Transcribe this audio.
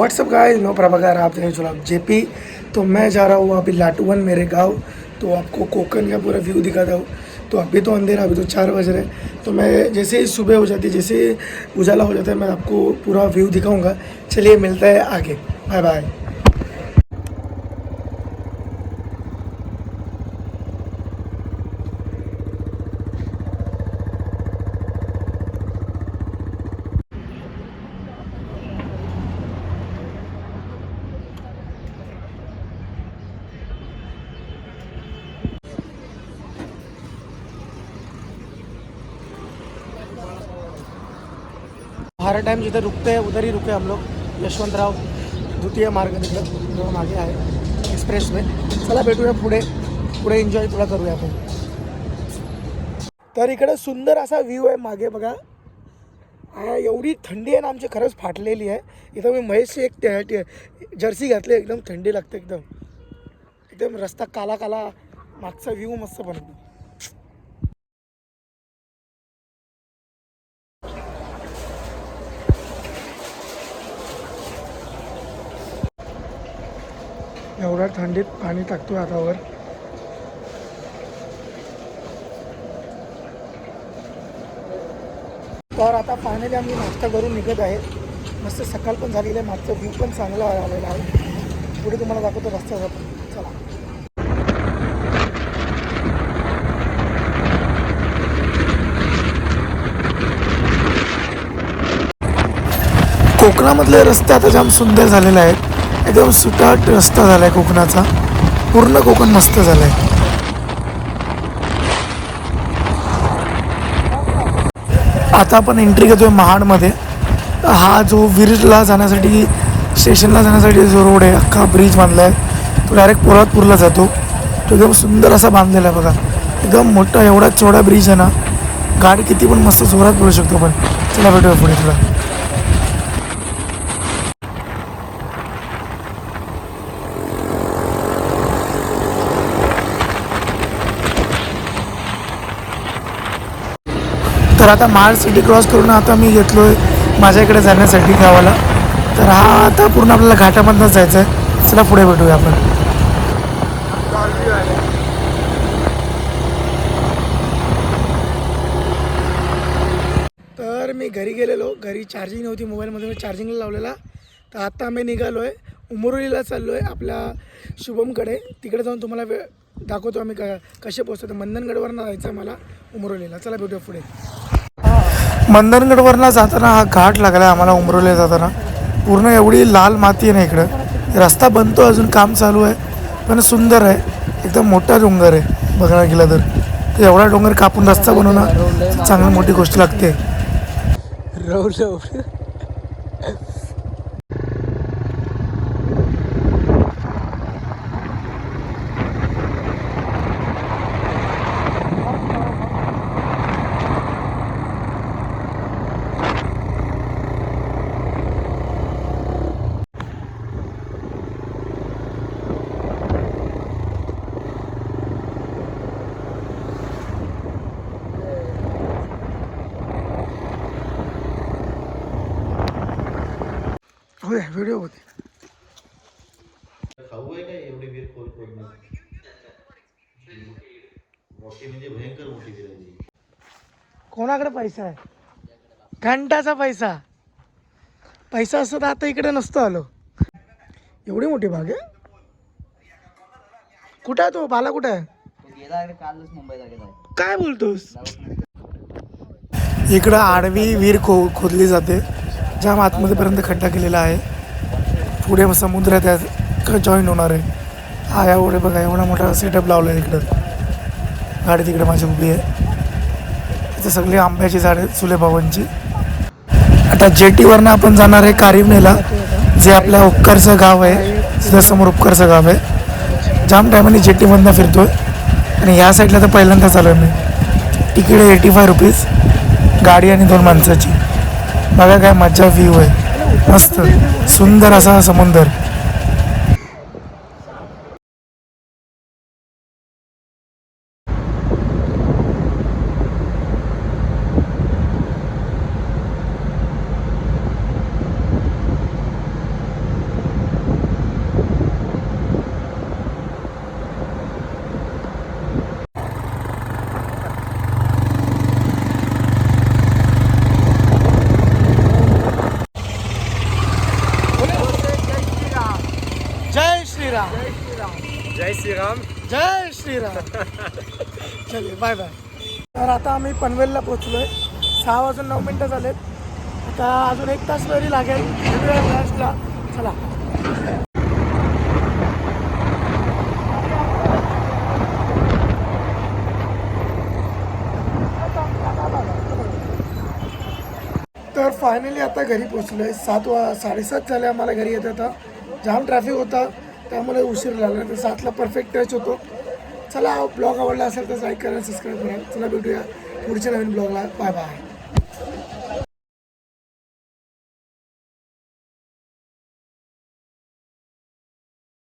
WhatsApp guys, मैं प्रभाकर, आप देखें चलो जेपी। तो मैं जा रहा हूँ अभी लाटूवन मेरे गांव। तो आपको कोकन का पूरा व्यू दिखाता हूँ। तो अभी तो अंधेरा, अभी तो 4 बज रहे हैं। तो मैं जैसे ही सुबह हो जाती है, जैसे ही उजाला हो जाता है, मैं आपको पूरा व्यू दिखाऊंगा। चलिए मिलता है आगे। Bye bye. हर टाइम जिधर रुकते हैं उधर ही रुके हम लोग। यशवंतराव द्वितीय मार्ग तिकडं जो मागे आहे एक्सप्रेस वे। चला भेटूया पुढे पुढे, एन्जॉय थोडा करूया आपण। तर इकडे सुंदर असा व्ह्यू आहे मागे बघा। एवढी थंडी आहे ना, आमची खरंच फाटलेली आहे। इथं मी महेशची एक जर्सी घातली, एकदम थंडी लागते एकदम एकदम। रस्ता काला काला, मागचा व्ह्यू मस्त बनतो। एवढ्या थंडीत पाणी टाकतोय हातावर। तर आता फायनली आम्ही नाश्ता करून निघत आहे। मस्त सकाळ पण झालेली आहे, मागचा व्ह्यू पण चांगला आलेला आहे। पुढे तुम्हाला दाखवतो रस्त्याचा पण, चला। कोकणामधले रस्ते आता जाम सुंदर झालेले आहेत। एकदम सुटाट रस्ता झाला आहे कोकणाचा। पूर्ण कोकण मस्त झालं आहे। आता आपण एंट्री घेतोय महाडमध्ये। हा जो विरला जाण्यासाठी, स्टेशनला जाण्यासाठी जो रोड आहे, अख्खा ब्रिज बांधला आहे, तो डायरेक्ट पोलादपूरला जातो। तो एकदम सुंदर असा बांधलेला आहे बघा। एकदम मोठा एवढा चौडा ब्रिज आहे ना, गाडी किती पण मस्त जोरात पडू शकतो पण। चला भेटूया पुढे थोडा। तर आता महाड सिटी क्रॉस करून आता मी घेतलो आहे माझ्याकडे जाण्यासाठी गावाला। तर हा आता पूर्ण आपल्याला घाटामधनंच जायचं आहे। चला पुढे भेटूया आपण। तर मी घरी गेलेलो, घरी चार्जिंग नव्हती मोबाईलमध्ये, मी चार्जिंगला लावलेला। तर आता आम्ही निघालो आहे, उमरोलीला चाललो आहे आपल्या शुभमकडे। तिकडे जाऊन तुम्हाला दाखवतो आम्ही कसे पोहोचतो। मंदनगडवरनं जायचं आहे मला उमरोलीला। चला भेटूया पुढे। मंदनगडवरनं जाताना हा घाट लागला आहे आम्हाला उमरोलीला जाताना। पूर्ण एवढी लाल माती आहे ना इकडं। रस्ता बनतो, अजून काम चालू आहे, पण सुंदर आहे। एकदम मोठा डोंगर आहे बघायला गेलं तर। एवढा डोंगर कापून रस्ता बनवणं चांगली मोठी गोष्ट लागते। हो व्हिडिओ होते। खाऊ आहे काय एवढी वीर खोल खोदणं? मोठी म्हणजे भयंकर मोठी वीर आहे ती। कोणाकडे पैसा आहे? घंटाचा पैसा। पैसा असतो तर आता इकडे नसतो आलो। एवढी मोठी बाग आहे। कुठं आहे तो बाला? कुठं आहे? काय बोलतोस? इकडं आडवी विहीर खोदली जाते, ज्या आतमध्येपर्यंत खड्डा केलेला आहे। पुढे समुद्र आहे, त्यात जॉईन होणार आहे। हा एवढे बघा, एवढा मोठा सेटअप लावला आहे इकडं। गाडी तिकडे माझी उभी आहे। इथे सगळी आंब्याची झाडे, सुलेभावांची। आता जेटीवरनं आपण जाणार आहे कारिवनेला, जे आपल्या उपकारचं गाव आहे। तिथं समोर उपकारचं गाव आहे। जाम टायमाने जेटीमधनं फिरतोय आणि ह्या साईडला तर पहिल्यांदाच आलो आहे मी। तिकीट आहे 85 रुपीज, गाडी आणि 2 माणसाची। बघा काय मजा, व्ह्यू आहे मस्त सुंदर असा समुद्र। श्रीराम जय श्रीराम. जय श्रीराम. चलिए बाय बाय. तर आता आम्ही पनवेलला पोचलोय. 6:09 झालेत. आता अजून 1 तास वेळी लागेल भेटूया लास्टला. चला. तर फायनली आता घरी पोचलो आहे. 7:30 झाले आम्हाला घरी येत आता. जाम ट्रॅफिक होता त्यामुळे उशीर लागला. तर 7ला परफेक्ट टच होतो. चला ब्लॉग आवडला असेल तर लाईक करा, सबस्क्राईब करा. चला भेटूया पुढच्या नवीन ब्लॉगला. Bye bye.